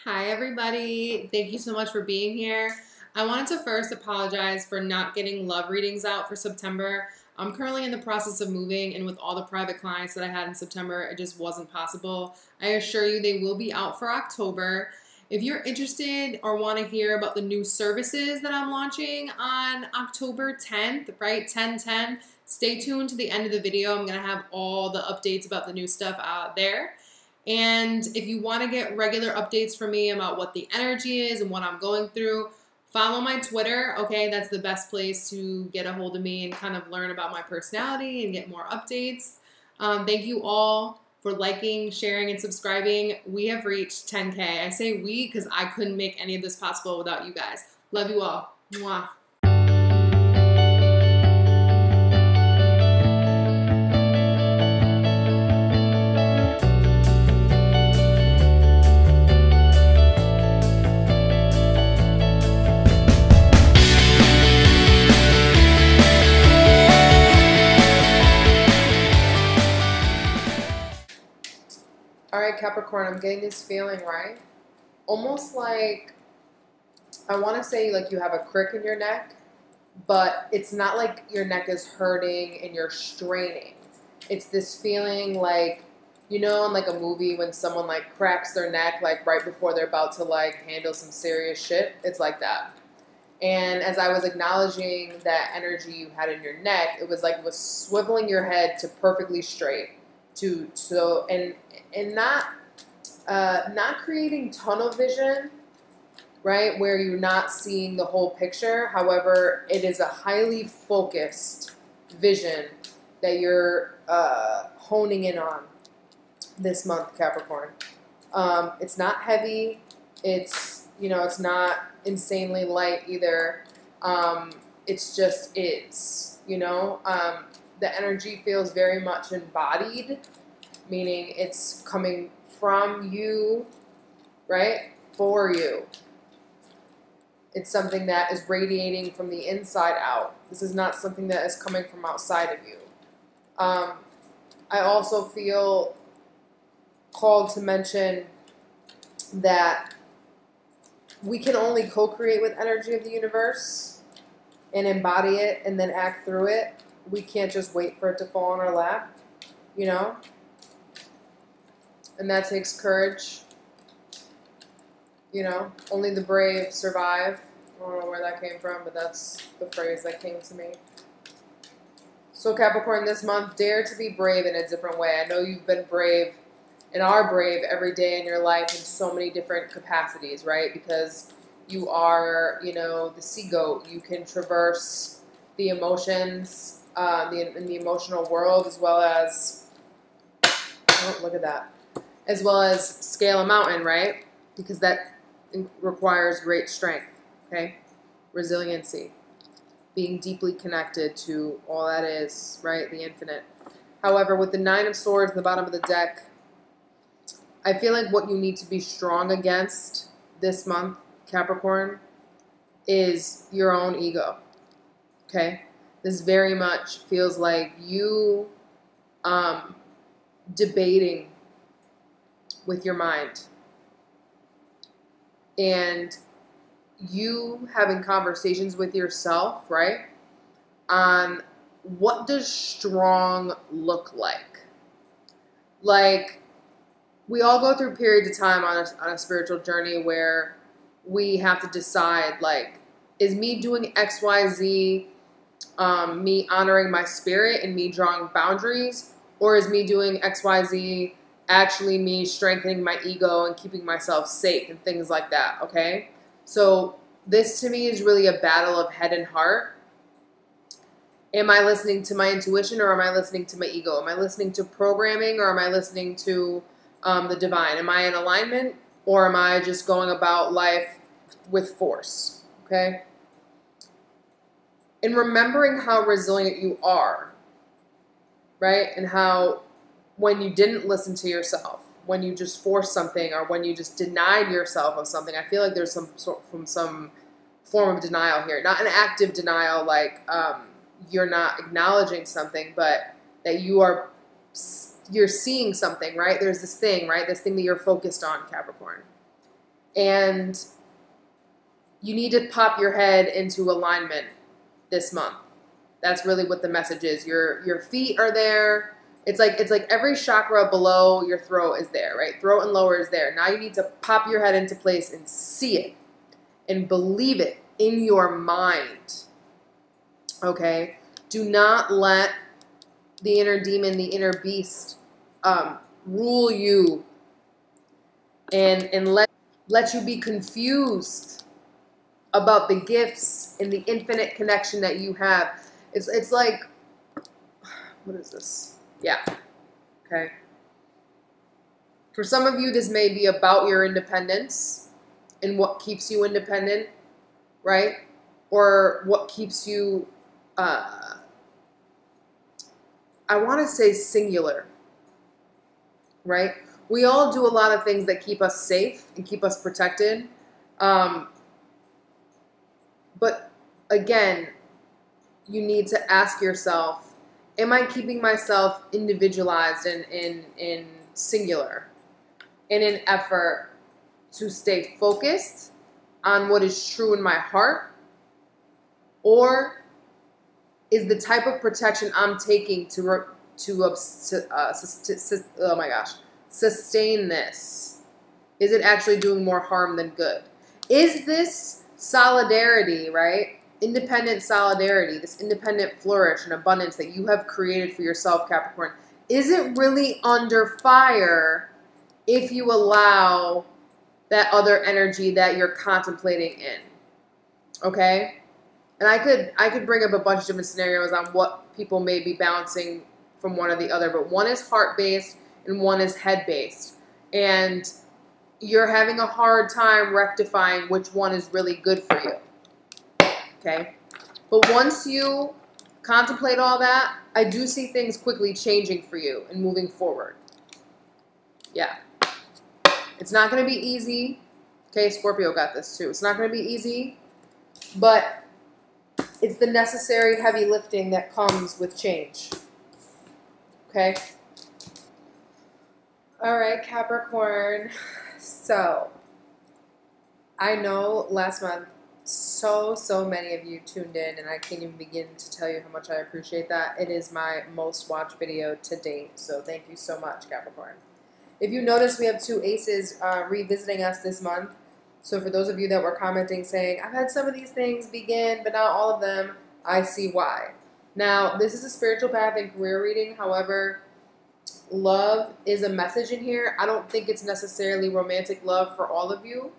Hi, everybody. Thank you so much for being here. I wanted to first apologize for not getting love readings out for September. I'm currently in the process of moving, and with all the private clients that I had in September, it just wasn't possible. I assure you they will be out for October. If you're interested or want to hear about the new services that I'm launching on October 10th, right, 10/10, stay tuned to the end of the video. I'm going to have all the updates about the new stuff out there. And if you want to get regular updates from me about what the energy is and what I'm going through, follow my Twitter, okay? That's the best place to get a hold of me and kind of learn about my personality and get more updates. Thank you all for liking, sharing, and subscribing. We have reached 10K. I say we because I couldn't make any of this possible without you guys. Love you all. Mwah. All right, Capricorn, I'm getting this feeling, right? Almost like, I want to say like you have a crick in your neck, but it's not like your neck is hurting and you're straining. It's this feeling like, you know, in like a movie when someone like cracks their neck like right before they're about to like handle some serious shit. It's like that. And as I was acknowledging that energy you had in your neck, it was like it was swiveling your head to perfectly straight. And not creating tunnel vision, right, where you're not seeing the whole picture. However, it is a highly focused vision that you're honing in on this month, Capricorn. It's not heavy. It's, you know, it's not insanely light either. It's just is, you know. The energy feels very much embodied, meaning it's coming from you, right, for you. It's something that is radiating from the inside out. This is not something that is coming from outside of you. I also feel called to mention that we can only co-create with energy of the universe and embody it and then act through it. We can't just wait for it to fall on our lap, you know? And that takes courage. You know, only the brave survive. I don't know where that came from, but that's the phrase that came to me. So Capricorn, this month, dare to be brave in a different way. I know you've been brave and are brave every day in your life in so many different capacities, right? Because you are, you know, the sea goat. You can traverse the emotions in the emotional world, as well as, oh, look at that, as well as scale a mountain, right? Because that requires great strength, okay? Resiliency, being deeply connected to all that is, right? The infinite. However, with the Nine of Swords in the bottom of the deck, I feel like what you need to be strong against this month, Capricorn, is your own ego, okay? This very much feels like you debating with your mind and you having conversations with yourself, right, on what does strong look like. Like, we all go through periods of time on a spiritual journey where we have to decide, like, is me doing X, Y, Z me honoring my spirit and me drawing boundaries, or is me doing X, Y, Z actually me strengthening my ego and keeping myself safe and things like that, okay? So this to me is really a battle of head and heart. Am I listening to my intuition, or am I listening to my ego? Am I listening to programming, or am I listening to the divine? Am I in alignment, or am I just going about life with force, okay? And remembering how resilient you are, right? And how when you didn't listen to yourself, when you just forced something, or when you just denied yourself of something, I feel like there's some form of denial here. Not an active denial, like you're not acknowledging something, but that you're seeing something, right? There's this thing, right? This thing that you're focused on, Capricorn. And you need to pop your head into alignment this month. That's really what the message is. Your feet are there. It's like every chakra below your throat is there, right? Throat and lower is there. Now you need to pop your head into place and see it and believe it in your mind. Okay? Do not let the inner demon, the inner beast, rule you and let you be confused about the gifts and the infinite connection that you have. It's like, what is this? Yeah. Okay. For some of you, this may be about your independence and what keeps you independent, right? Or what keeps you, I want to say singular, right? We all do a lot of things that keep us safe and keep us protected. But again, you need to ask yourself, am I keeping myself individualized and in singular in an effort to stay focused on what is true in my heart? Or is the type of protection I'm taking to sustain this, is it actually doing more harm than good? Is this solidarity, right? Independent solidarity, this independent flourish and abundance that you have created for yourself, Capricorn, is it really under fire if you allow that other energy that you're contemplating in? Okay? And I could bring up a bunch of different scenarios on what people may be bouncing from one or the other, but one is heart-based and one is head-based. And you're having a hard time rectifying which one is really good for you. Okay? But once you contemplate all that, I do see things quickly changing for you and moving forward. Yeah. It's not going to be easy. Okay, Scorpio got this too. It's not going to be easy, but it's the necessary heavy lifting that comes with change. Okay? All right, Capricorn. So, I know last month so many of you tuned in, and I can't even begin to tell you how much I appreciate that. It is my most watched video to date, so thank you so much, Capricorn. If you notice, we have two aces revisiting us this month. So for those of you that were commenting saying, I've had some of these things begin, but not all of them, I see why. Now, this is a spiritual path and career reading. However, love is a message in here. I don't think it's necessarily romantic love for all of you,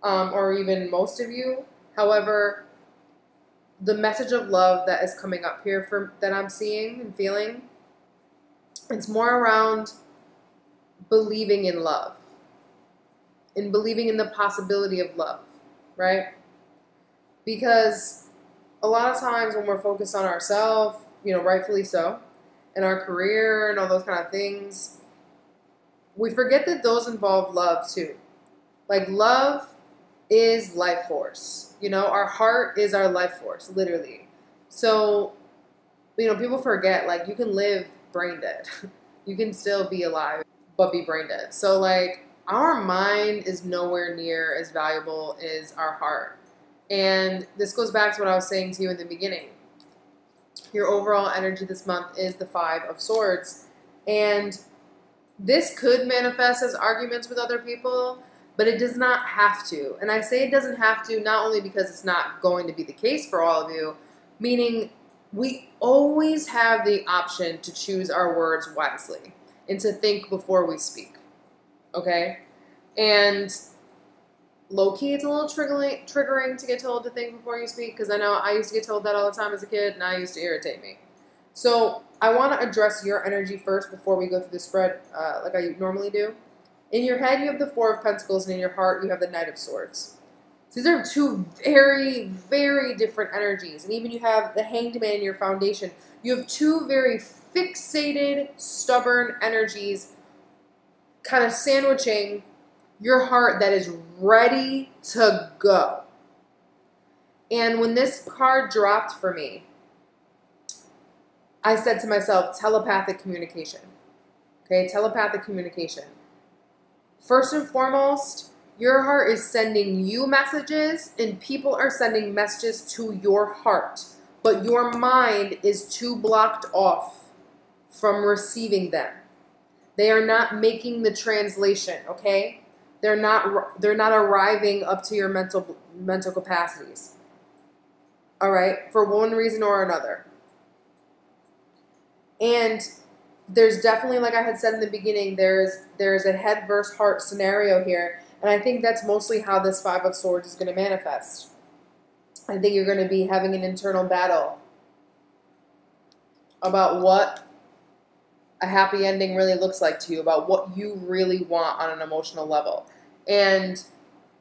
or even most of you. However, the message of love that is coming up here that I'm seeing and feeling, it's more around believing in love and believing in the possibility of love, right? Because a lot of times when we're focused on ourselves, you know, rightfully so, and our career and all those kind of things, we forget that those involve love too. Like, love is life force. You know, our heart is our life force, literally. So, you know, people forget, like, you can live brain dead. You can still be alive, but be brain dead. So, like, our mind is nowhere near as valuable as our heart. And this goes back to what I was saying to you in the beginning. Your overall energy this month is the 5 of Swords. And this could manifest as arguments with other people, but it does not have to. And I say it doesn't have to not only because it's not going to be the case for all of you, meaning we always have the option to choose our words wisely and to think before we speak. Okay? And low-key, it's a little triggering to get told to think before you speak, because I know I used to get told that all the time as a kid, and that used to irritate me. So I want to address your energy first before we go through the spread like I normally do. In your head, you have the 4 of Pentacles, and in your heart, you have the Knight of Swords. So these are two very, very different energies. And even you have the Hanged Man in your foundation. You have two very fixated, stubborn energies kind of sandwiching your heart that is ready to go. And when this card dropped for me, I said to myself, telepathic communication. Okay, telepathic communication. First and foremost, Your heart is sending you messages, and people are sending messages to your heart. But your mind is too blocked off from receiving them. They are not making the translation, okay? They're not arriving up to your mental capacities. All right? For one reason or another. And there's definitely, like I had said in the beginning, there's a head versus heart scenario here. And I think that's mostly how this Five of Swords is going to manifest. I think you're going to be having an internal battle about what a happy ending really looks like to you, about what you really want on an emotional level. And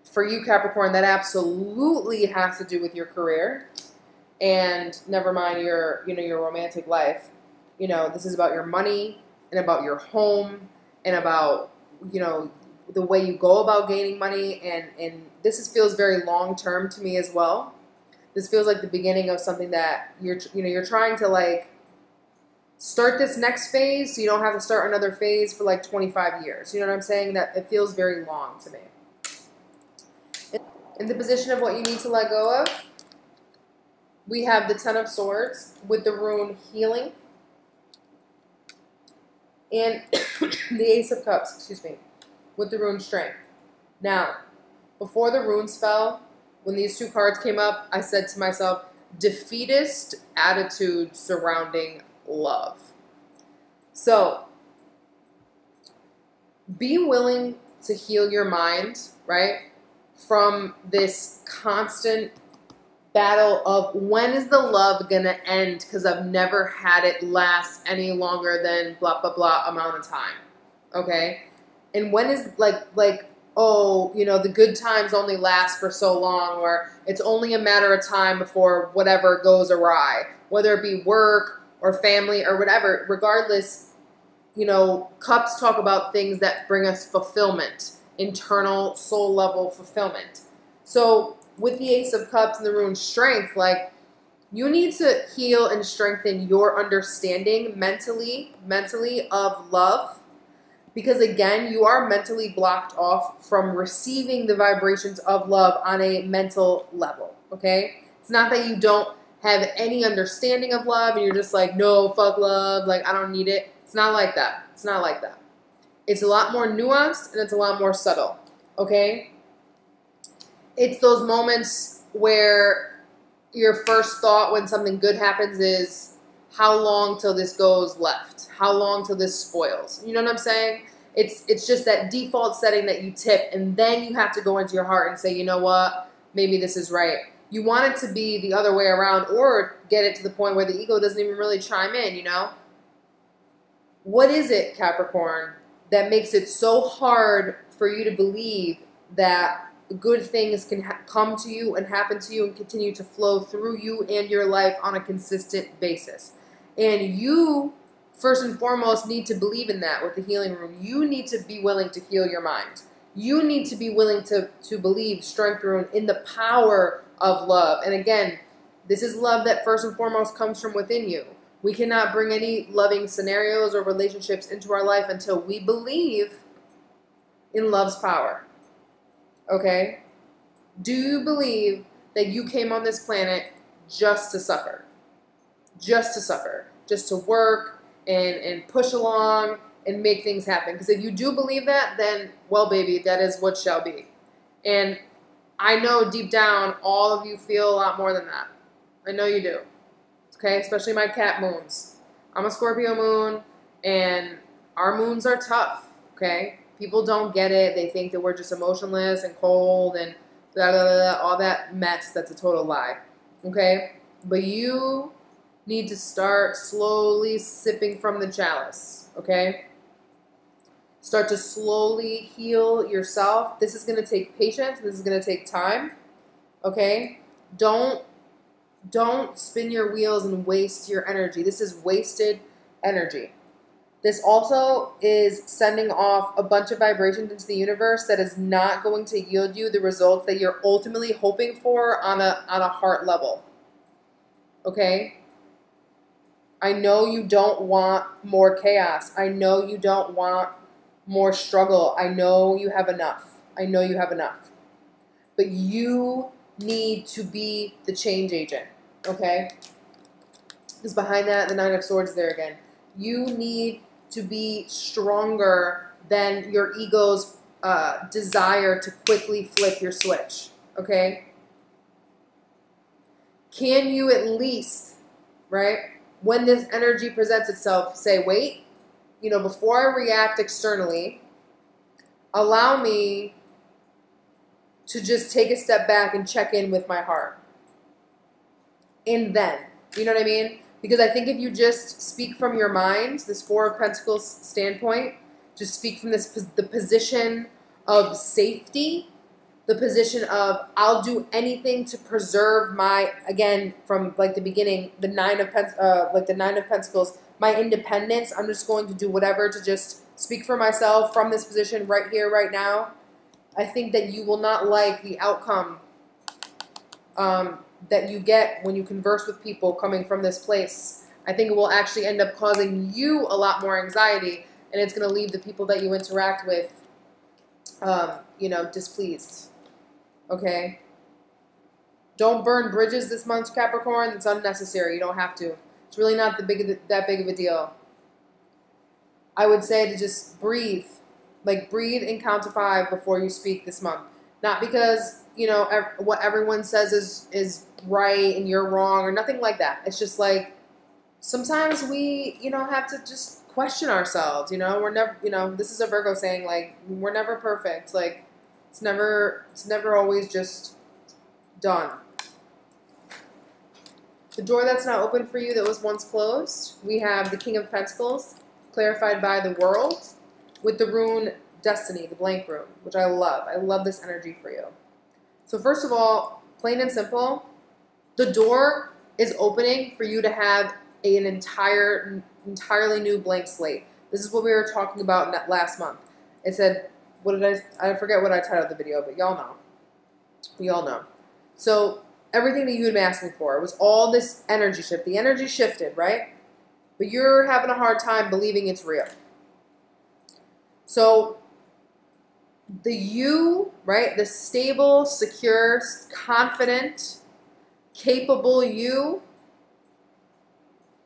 for you, Capricorn, that absolutely has to do with your career, and never mind your romantic life. This is about your money and about your home and about, the way you go about gaining money. And this feels very long-term to me as well. This feels like the beginning of something that you're trying to like start this next phase so you don't have to start another phase for like 25 years. You know what I'm saying? That it feels very long to me. In the position of what you need to let go of, we have the Ten of Swords with the rune Healing. And the Ace of Cups, excuse me, with the rune Strength. Now, before the runes fell, when these two cards came up, I said to myself, defeatist attitude surrounding love. So, be willing to heal your mind, right, from this constant battle of when is the love going to end, because I've never had it last any longer than blah, blah, blah amount of time, okay? And when is, oh, the good times only last for so long, or it's only a matter of time before whatever goes awry, whether it be work or family or whatever. Regardless, cups talk about things that bring us fulfillment, internal soul level fulfillment. So with the Ace of Cups and the rune Strength, you need to heal and strengthen your understanding mentally of love. Because again, you are mentally blocked off from receiving the vibrations of love on a mental level, okay? It's not that you don't have any understanding of love and you're just like, no, fuck love, I don't need it. It's not like that. It's not like that. It's a lot more nuanced and it's a lot more subtle, okay? It's those moments where your first thought when something good happens is, how long till this goes left? How long till this spoils? You know what I'm saying? It's just that default setting that you tip, and then you have to go into your heart and say, you know what? Maybe this is right. You want it to be the other way around, or get it to the point where the ego doesn't even really chime in, What is it, Capricorn, that makes it so hard for you to believe that good things can come to you and happen to you and continue to flow through you and your life on a consistent basis? And you, first and foremost, need to believe in that with the healing rune. You need to be willing to heal your mind. You need to be willing to believe, Strength rune, in the power of love. And again, this is love that first and foremost comes from within you. We cannot bring any loving scenarios or relationships into our life until we believe in love's power. Okay? Do you believe that you came on this planet just to suffer? Just to suffer. Just to work and push along and make things happen. Because if you do believe that, then, well, baby, that is what shall be. And I know deep down all of you feel a lot more than that. I know you do. Okay? Especially my cat moons. I'm a Scorpio moon, and our moons are tough. Okay? People don't get it. They think that we're just emotionless and cold and blah, blah, blah, blah, all that mess. That's a total lie. Okay? But you need to start slowly sipping from the chalice. Okay? Start to slowly heal yourself. This is going to take patience. This is going to take time. Okay? Don't spin your wheels and waste your energy. This is wasted energy. This also is sending off a bunch of vibrations into the universe that is not going to yield you the results that you're ultimately hoping for on a heart level. Okay? I know you don't want more chaos. I know you don't want more struggle. I know you have enough. I know you have enough. But you need to be the change agent, okay? Because behind that, the Nine of Swords there again. You need to be stronger than your ego's desire to quickly flip your switch, okay? Can you at least, right, when this energy presents itself, say, wait, you know, before I react externally, allow me to just take a step back and check in with my heart. And then, you know what I mean? Because I think if you just speak from your mind, this Four of Pentacles standpoint, just speak from the position of safety, the position of I'll do anything to preserve my, again, from like the beginning, the Nine of Pentacles, my independence. I'm just going to do whatever to just speak for myself from this position right here, right now. I think that you will not like the outcome that you get when you converse with people coming from this place. I think it will actually end up causing you a lot more anxiety, and it's going to leave the people that you interact with, you know, displeased. Okay? Don't burn bridges this month, Capricorn. It's unnecessary. You don't have to. It's really not that big of a deal. I would say to just breathe. Like, breathe and count to 5 before you speak this month. Not because, you know, what everyone says is right and you're wrong or nothing like that. It's just like, sometimes we, you know, have to just question ourselves, you know. We're never, you know, this is a Virgo saying, like, we're never perfect. Like, it's never always just done. The door that's not open for you that was once closed, we have the King of Pentacles, clarified by the World, with the rune Destiny, the blank rune, which I love. I love this energy for you. So first of all, plain and simple, the door is opening for you to have an entirely new blank slate. This is what we were talking about last month. It said, what did I forget what I titled the video, but y'all know. We all know. So everything that you had been asking for was all this energy shift. The energy shifted, right? But you're having a hard time believing it's real. So the you, right, the stable, secure, confident, capable you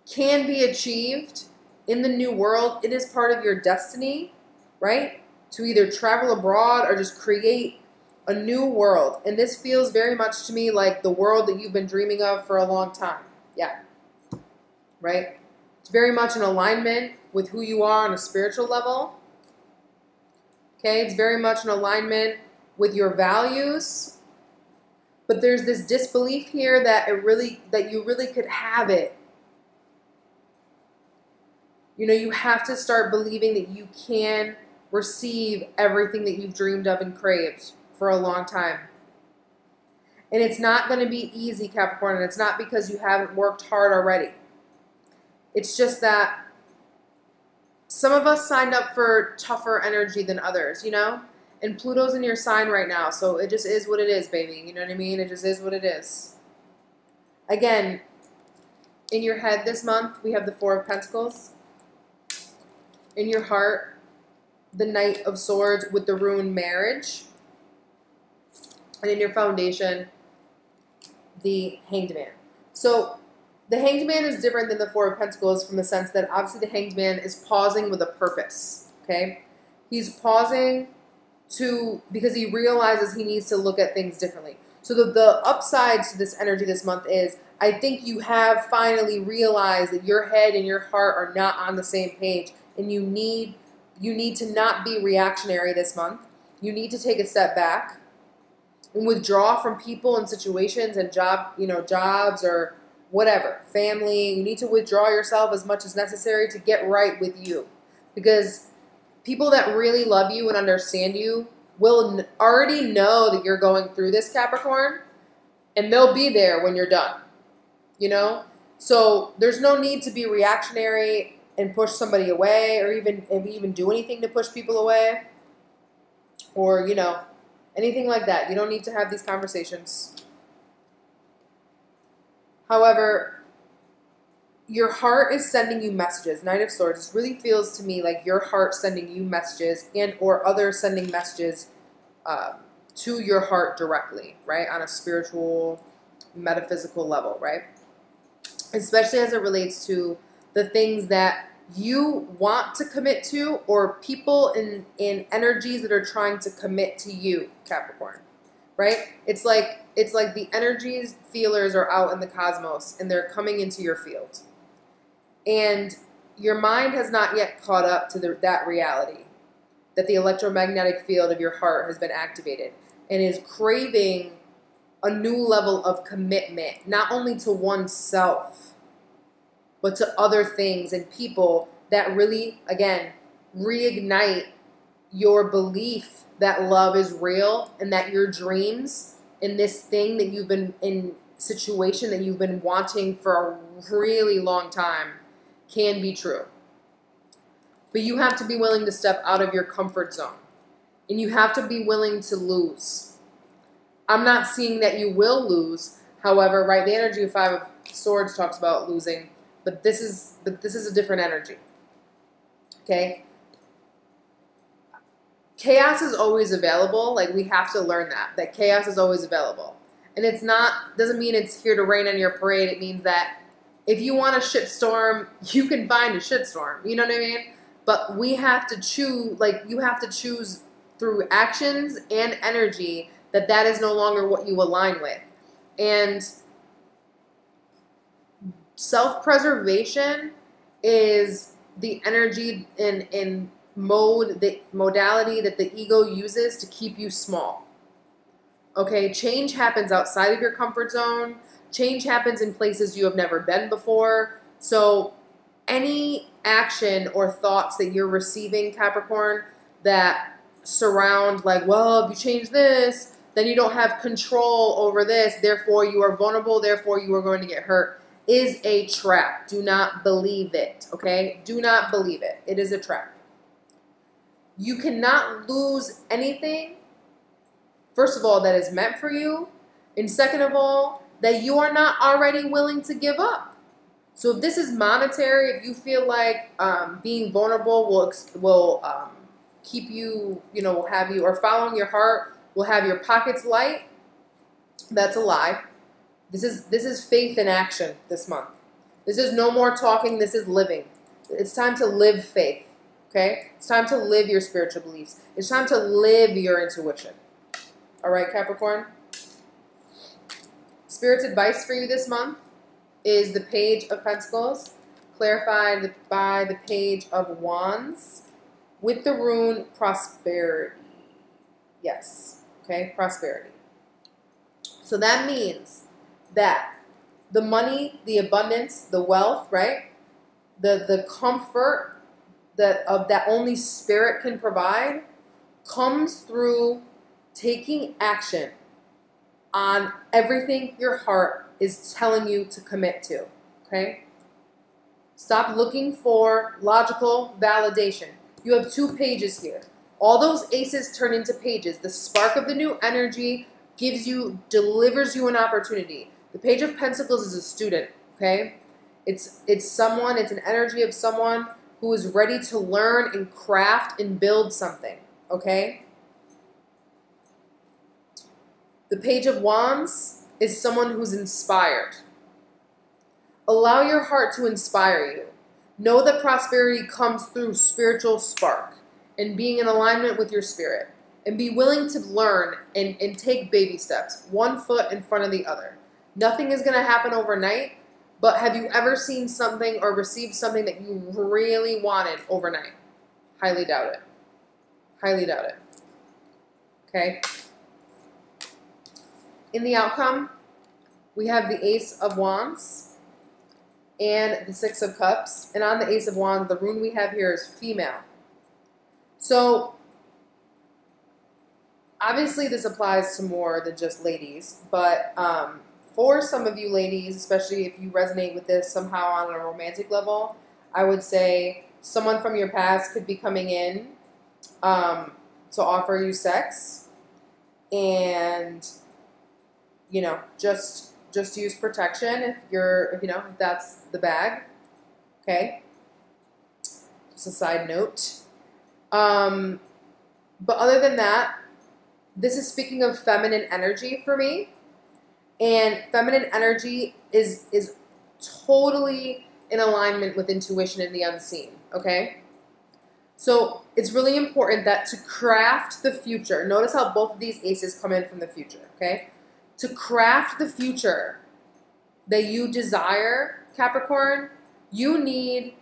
can be achieved in the new world. It is part of your destiny, right, to either travel abroad or just create a new world. And this feels very much to me like the world that you've been dreaming of for a long time. Yeah. Right? It's very much in alignment with who you are on a spiritual level. Okay? It's very much in alignment with your values. But there's this disbelief here that you really could have it. You know, you have to start believing that you can receive everything that you've dreamed of and craved for a long time. And it's not going to be easy, Capricorn, and it's not because you haven't worked hard already. It's just that some of us signed up for tougher energy than others, you know? And Pluto's in your sign right now, so it just is what it is, baby. You know what I mean? It just is what it is. Again, in your head this month, we have the Four of Pentacles. In your heart, the Knight of Swords with the rune Marriage. And in your foundation, the Hanged Man. So the Hanged Man is different than the Four of Pentacles from the sense that obviously the Hanged Man is pausing with a purpose, okay? He's pausing because he realizes he needs to look at things differently. So the upside to this energy this month is, I think you have finally realized that your head and your heart are not on the same page, and you need to not be reactionary this month. You need to take a step back and withdraw from people and situations and jobs or whatever, family. You need to withdraw yourself as much as necessary to get right with you. Because people that really love you and understand you will already know that you're going through this, Capricorn, and they'll be there when you're done, you know? So there's no need to be reactionary and push somebody away or even do anything to push people away or, you know, anything like that. You don't need to have these conversations. However, your heart is sending you messages. Knight of Swords. This really feels to me like your heart sending you messages and or others sending messages to your heart directly, right? On a spiritual, metaphysical level, right? Especially as it relates to the things that you want to commit to, or people in energies that are trying to commit to you, Capricorn, right? It's like the energies feelers are out in the cosmos and they're coming into your field. And your mind has not yet caught up to that reality, that the electromagnetic field of your heart has been activated and is craving a new level of commitment, not only to oneself, but to other things and people that really, again, reignite your belief that love is real and that your dreams in this thing that you've been in, situation that you've been wanting for a really long time, can be true. But you have to be willing to step out of your comfort zone. And you have to be willing to lose. I'm not seeing that you will lose. However, right, the energy of 5 of Swords talks about losing. But this is a different energy. Okay? Chaos is always available. Like, we have to learn that chaos is always available. And it's not, doesn't mean it's here to rain on your parade. It means that if you want a shitstorm, you can find a shitstorm. You know what I mean? But we have to choose, like, you have to choose through actions and energy that is no longer what you align with. And self-preservation is the energy and modality that the ego uses to keep you small. Okay, change happens outside of your comfort zone. Change happens in places you have never been before. So any action or thoughts that you're receiving, Capricorn, that surround like, well, if you change this, then you don't have control over this, therefore you are vulnerable, therefore you are going to get hurt, is a trap. Do not believe it, okay? Do not believe it. It is a trap. You cannot lose anything, first of all, that is meant for you, and second of all, that you are not already willing to give up. So if this is monetary, if you feel like being vulnerable will keep you, will have you, or following your heart will have your pockets light, that's a lie. This is faith in action this month. This is no more talking, this is living. It's time to live faith, okay? It's time to live your spiritual beliefs. It's time to live your intuition. All right, Capricorn? Spirit's advice for you this month is the Page of Pentacles, clarified by the Page of Wands, with the rune Prosperity. Yes, okay, Prosperity. So that means that the money, the abundance, the wealth, right? The comfort that only Spirit can provide comes through taking action on everything your heart is telling you to commit to, okay? Stop looking for logical validation. You have 2 pages here. All those aces turn into pages. The spark of the new energy delivers you an opportunity. The Page of Pentacles is a student, okay? It's an energy of someone who is ready to learn and craft and build something, okay? The Page of Wands is someone who's inspired. Allow your heart to inspire you. Know that prosperity comes through spiritual spark and being in alignment with your spirit. And be willing to learn and take baby steps, 1 foot in front of the other. Nothing is going to happen overnight, but have you ever seen something or received something that you really wanted overnight? Highly doubt it. Highly doubt it. Okay? In the outcome, we have the Ace of Wands and the 6 of Cups. And on the Ace of Wands, the rune we have here is female. So, obviously this applies to more than just ladies, but for some of you ladies, especially if you resonate with this somehow on a romantic level, I would say someone from your past could be coming in to offer you sex, and just use protection if you're, if that's the bag. Okay, just a side note. But other than that, This is speaking of feminine energy for me. And feminine energy is totally in alignment with intuition and the unseen, okay? So it's really important that to craft the future, notice how both of these aces come in from the future, okay? To craft the future that you desire, Capricorn, you need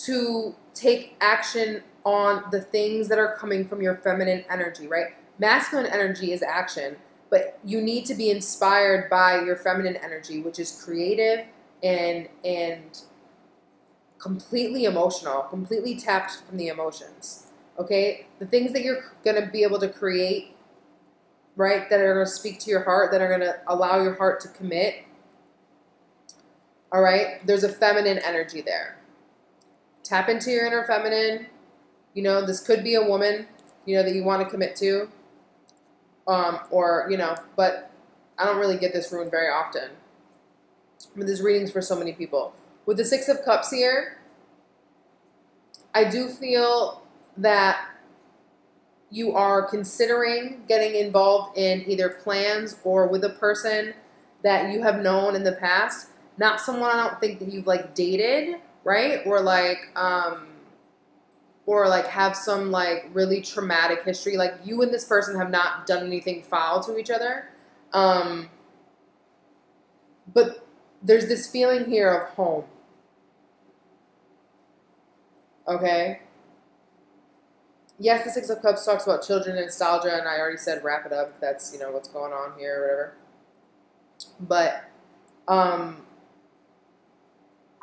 to take action on the things that are coming from your feminine energy, right? Masculine energy is action, but you need to be inspired by your feminine energy, which is creative and completely emotional, completely tapped from the emotions, okay? The things that you're going to be able to create, right, that are going to speak to your heart, that are going to allow your heart to commit, all right? There's a feminine energy there. Tap into your inner feminine. You know, this could be a woman, you know, that you want to commit to, or, you know, but I don't really get this rune very often. But there's readings for so many people. With the Six of Cups here, I do feel that you are considering getting involved in either plans or with a person that you have known in the past. Not someone I don't think that you've like dated, right? Or like have some like really traumatic history. Like you and this person have not done anything foul to each other. But there's this feeling here of home. Okay? Yes, the Six of Cups talks about children and nostalgia, and I already said wrap it up if that's, you know, what's going on here or whatever. But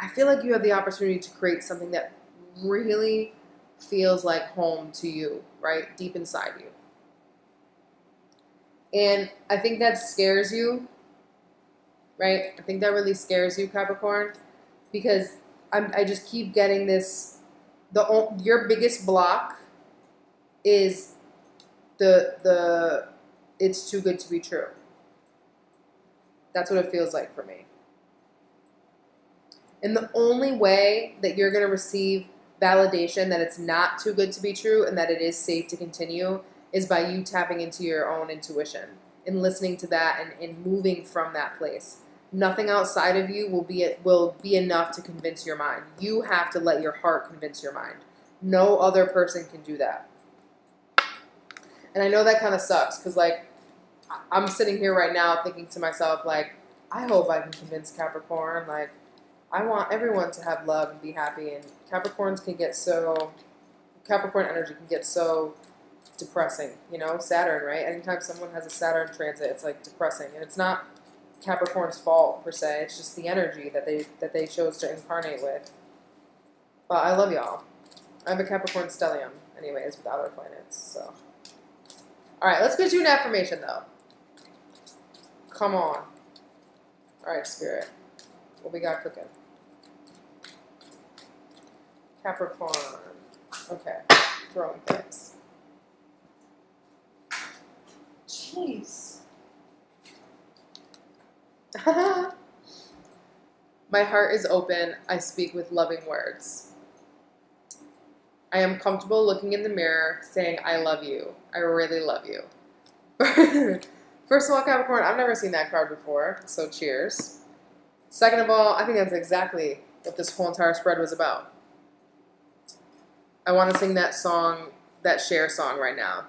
I feel like you have the opportunity to create something that really feels like home to you, right? Deep inside you. And I think that scares you, right? I think that really scares you, Capricorn, because I just keep getting this, your biggest block is it's too good to be true. That's what it feels like for me. And the only way that you're going to receive validation that it's not too good to be true and that it is safe to continue is by you tapping into your own intuition and listening to that and moving from that place. Nothing outside of you will be enough to convince your mind. You have to let your heart convince your mind. No other person can do that. And I know that kind of sucks because, like, I'm sitting here right now thinking to myself, like, I hope I can convince Capricorn. Like, I want everyone to have love and be happy. And Capricorn energy can get so depressing, you know, Saturn, right? Anytime someone has a Saturn transit, it's like depressing. And it's not Capricorn's fault per se. It's just the energy that they chose to incarnate with. But I love y'all. I have a Capricorn stellium, anyways, with other planets. So, all right, let's get you an affirmation though. Come on. All right, Spirit. What we got cooking? Capricorn. Okay, throwing things. Jeez. My heart is open. I speak with loving words. I am comfortable looking in the mirror, saying, I love you. I really love you. First of all, Capricorn, I've never seen that card before, so cheers. Second of all, I think that's exactly what this whole entire spread was about. I want to sing that song, that Cher song right now.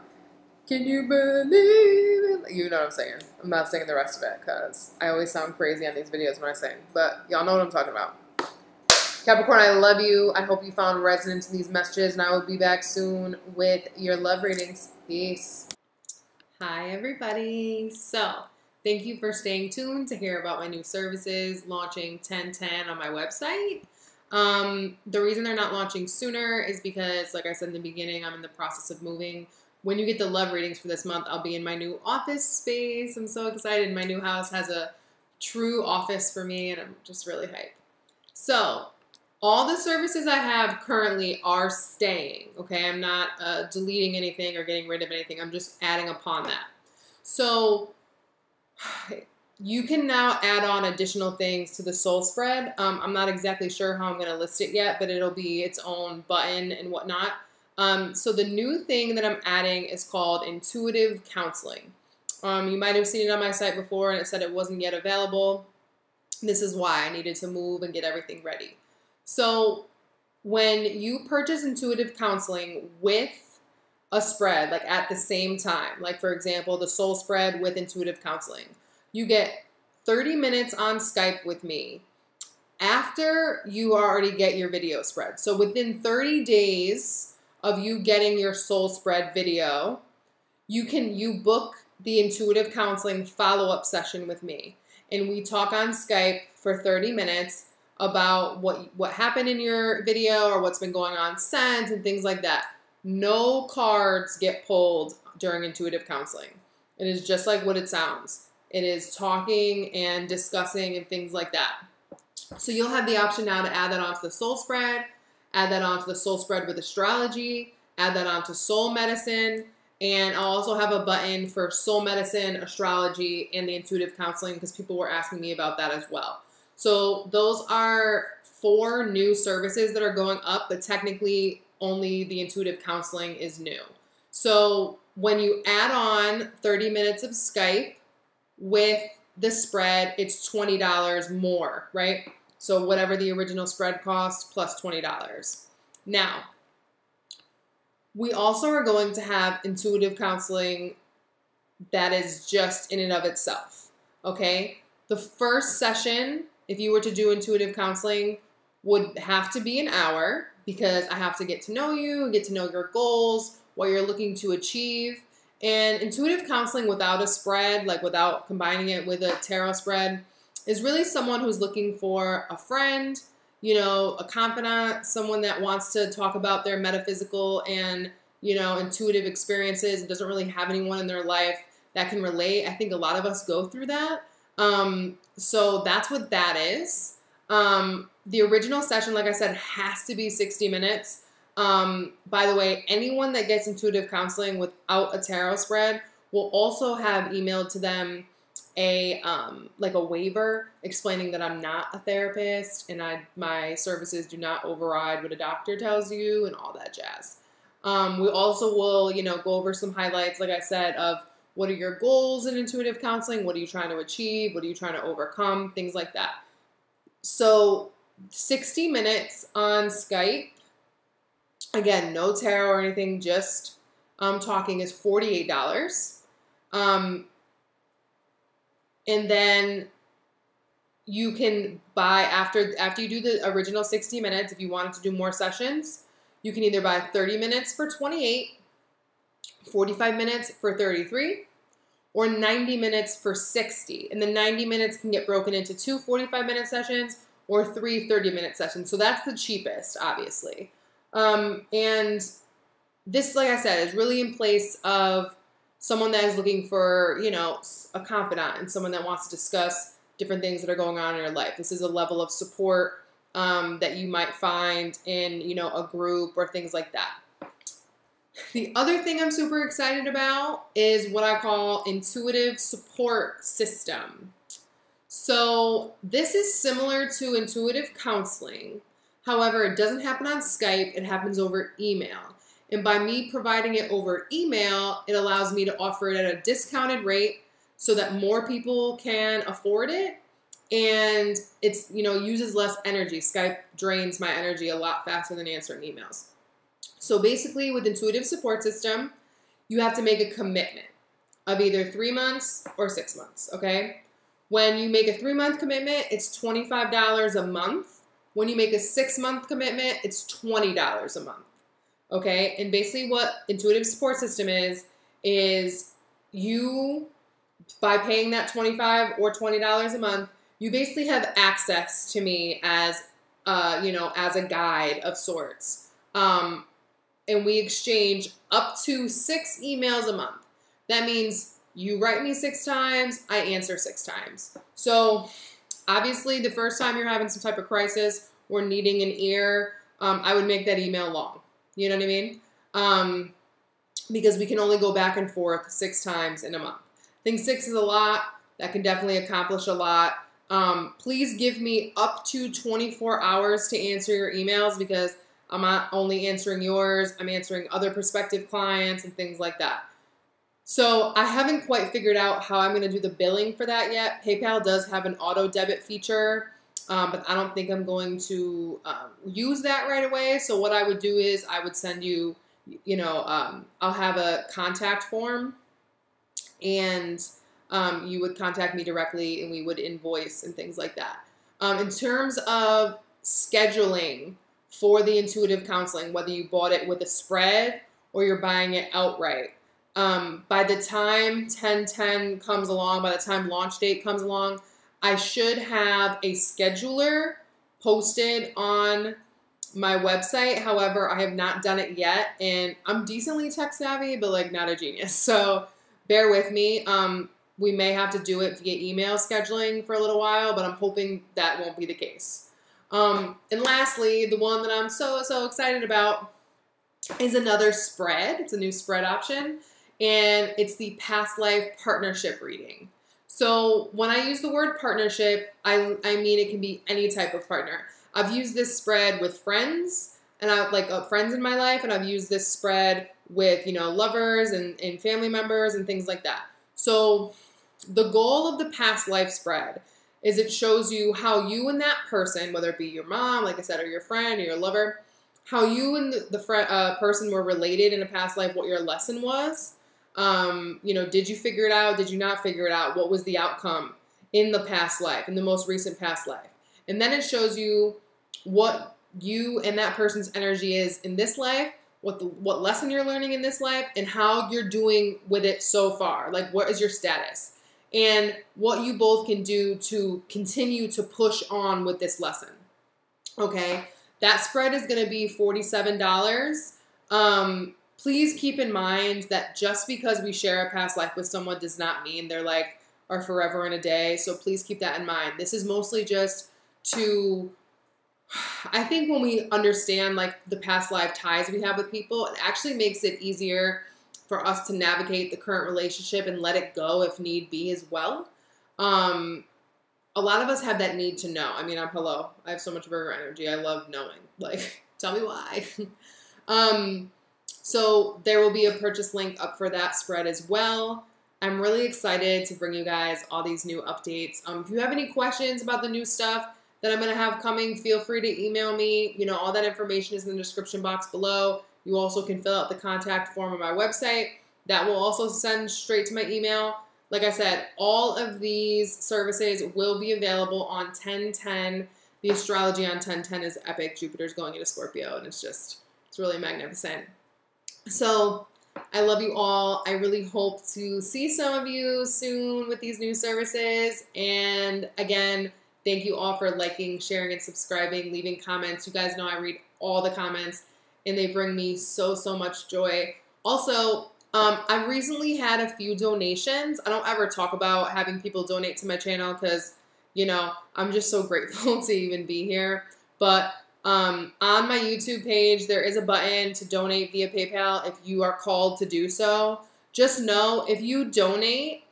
Can you believe it? You know what I'm saying. I'm not singing the rest of it because I always sound crazy on these videos when I sing. But y'all know what I'm talking about. Capricorn, I love you. I hope you found resonance in these messages. And I will be back soon with your love readings. Peace. Hi, everybody. So, thank you for staying tuned to hear about my new services launching 10/10 on my website. The reason they're not launching sooner is because, like I said in the beginning, I'm in the process of moving. When you get the love readings for this month, I'll be in my new office space. I'm so excited. My new house has a true office for me, and I'm just really hyped. So, all the services I have currently are staying, okay? I'm not deleting anything or getting rid of anything. I'm just adding upon that. So, you can now add on additional things to the soul spread. I'm not exactly sure how I'm going to list it yet, but it'll be its own button and whatnot. So the new thing that I'm adding is called intuitive counseling. You might have seen it on my site before and it said it wasn't yet available. This is why I needed to move and get everything ready. So when you purchase intuitive counseling with a spread, like at the same time, like for example, the soul spread with intuitive counseling, you get 30 minutes on Skype with me after you already get your video spread. So within 30 days of you getting your soul spread video, you book the intuitive counseling follow-up session with me. And we talk on Skype for 30 minutes about what happened in your video or what's been going on since and things like that. No cards get pulled during intuitive counseling. It is just like what it sounds. It is talking and discussing and things like that. So you'll have the option now to add that onto the soul spread, add that onto the soul spread with astrology, add that onto soul medicine, and I'll also have a button for soul medicine, astrology, and the intuitive counseling because people were asking me about that as well. So those are 4 new services that are going up, but technically only the intuitive counseling is new. So when you add on 30 minutes of Skype with the spread, it's $20 more, right? So whatever the original spread cost plus $20. Now, we also are going to have intuitive counseling that is just in and of itself, okay? The first session, if you were to do intuitive counseling, would have to be an hour because I have to get to know you, get to know your goals, what you're looking to achieve. And intuitive counseling without a spread, like without combining it with a tarot spread, is really someone who's looking for a friend, you know, a confidant, someone that wants to talk about their metaphysical and, you know, intuitive experiences and doesn't really have anyone in their life that can relate. I think a lot of us go through that. So that's what that is. The original session, like I said, has to be 60 minutes. By the way, anyone that gets intuitive counseling without a tarot spread will also have emailed to them like a waiver explaining that I'm not a therapist and my services do not override what a doctor tells you and all that jazz. We also will, you know, go over some highlights, like I said, of what are your goals in intuitive counseling? What are you trying to achieve? What are you trying to overcome? Things like that. So 60 minutes on Skype. Again, no tarot or anything, just talking is $48. And then you can buy, after you do the original 60 minutes, if you wanted to do more sessions, you can either buy 30 minutes for $28, 45 minutes for $33, or 90 minutes for $60. And the 90 minutes can get broken into 2 45-minute sessions or 3 30-minute sessions. So that's the cheapest, obviously. And this, like I said, is really in place of someone that is looking for, you know, a confidant and someone that wants to discuss different things that are going on in your life. This is a level of support that you might find in, you know, a group or things like that. The other thing I'm super excited about is what I call intuitive support system. So this is similar to intuitive counseling. However, it doesn't happen on Skype. It happens over email. And by me providing it over email, it allows me to offer it at a discounted rate so that more people can afford it. And it's, you know, uses less energy. Skype drains my energy a lot faster than answering emails. So basically with intuitive support system, you have to make a commitment of either 3 months or 6 months, okay? When you make a 3-month commitment, it's $25 a month. When you make a 6-month commitment, it's $20 a month. Okay, and basically what intuitive support system is you, by paying that $25 or $20 a month, you basically have access to me as, you know, as a guide of sorts. And we exchange up to 6 emails a month. That means you write me 6 times, I answer 6 times. So obviously the first time you're having some type of crisis or needing an ear, I would make that email long. You know what I mean? Because we can only go back and forth 6 times in a month. I think 6 is a lot. That can definitely accomplish a lot. Please give me up to 24 hours to answer your emails because I'm not only answering yours, I'm answering other prospective clients and things like that. So I haven't quite figured out how I'm going to do the billing for that yet. PayPal does have an auto debit feature, but I don't think I'm going to use that right away. So what I would do is I would send you, I'll have a contact form, and you would contact me directly and we would invoice and things like that. In terms of scheduling for the intuitive counseling, whether you bought it with a spread or you're buying it outright, by the time 10/10 comes along, by the time launch date comes along, I should have a scheduler posted on my website. However, I have not done it yet, and I'm decently tech savvy, but like not a genius. So bear with me. We may have to do it via email scheduling for a little while, but I'm hoping that won't be the case. And lastly, the one that I'm so excited about is another spread. It's a new spread option, and it's the past life partnership reading. So when I use the word partnership, I mean it can be any type of partner. I've used this spread with friends, and I like friends in my life, and I've used this spread with, lovers and family members and things like that. So the goal of the past life spread is it shows you how you and that person, whether it be your mom, like I said, or your friend or your lover, how you and the person were related in a past life, what your lesson was. Did you figure it out? Did you not figure it out? What was the outcome in the past life, in the most recent past life? And then it shows you what you and that person's energy is in this life, what lesson you're learning in this life, and how you're doing with it so far. Like, what is your status? And what you both can do to continue to push on with this lesson. Okay? That spread is going to be $47. Please keep in mind that just because we share a past life with someone does not mean they're like our forever and a day. So please keep that in mind. This is mostly just to, I think when we understand like the past life ties we have with people, it actually makes it easier for us to navigate the current relationship and let it go if need be as well. A lot of us have that need to know. I mean, I have so much Virgo energy. I love knowing. Like, tell me why. So there will be a purchase link up for that spread as well. I'm really excited to bring you guys all these new updates. If you have any questions about the new stuff that I'm going to have coming, feel free to email me. All that information is in the description box below. You also can fill out the contact form on my website. That will also send straight to my email. Like I said, all of these services will be available on 10/10. The astrology on 10/10 is epic. Jupiter's going into Scorpio, and it's really magnificent. So I love you all. I really hope to see some of you soon with these new services. And again, thank you all for liking, sharing, and subscribing, leaving comments. You guys know I read all the comments, and they bring me so much joy. Also, I've recently had a few donations. I don't ever talk about having people donate to my channel because, I'm just so grateful to even be here. But on my YouTube page, there is a button to donate via PayPal if you are called to do so. Just know if you donate,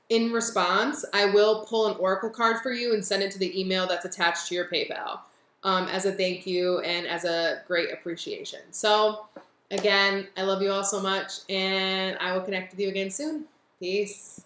in response, I will pull an oracle card for you and send it to the email that's attached to your PayPal as a thank you and as a great appreciation. So, again, I love you all so much, and I will connect with you again soon. Peace.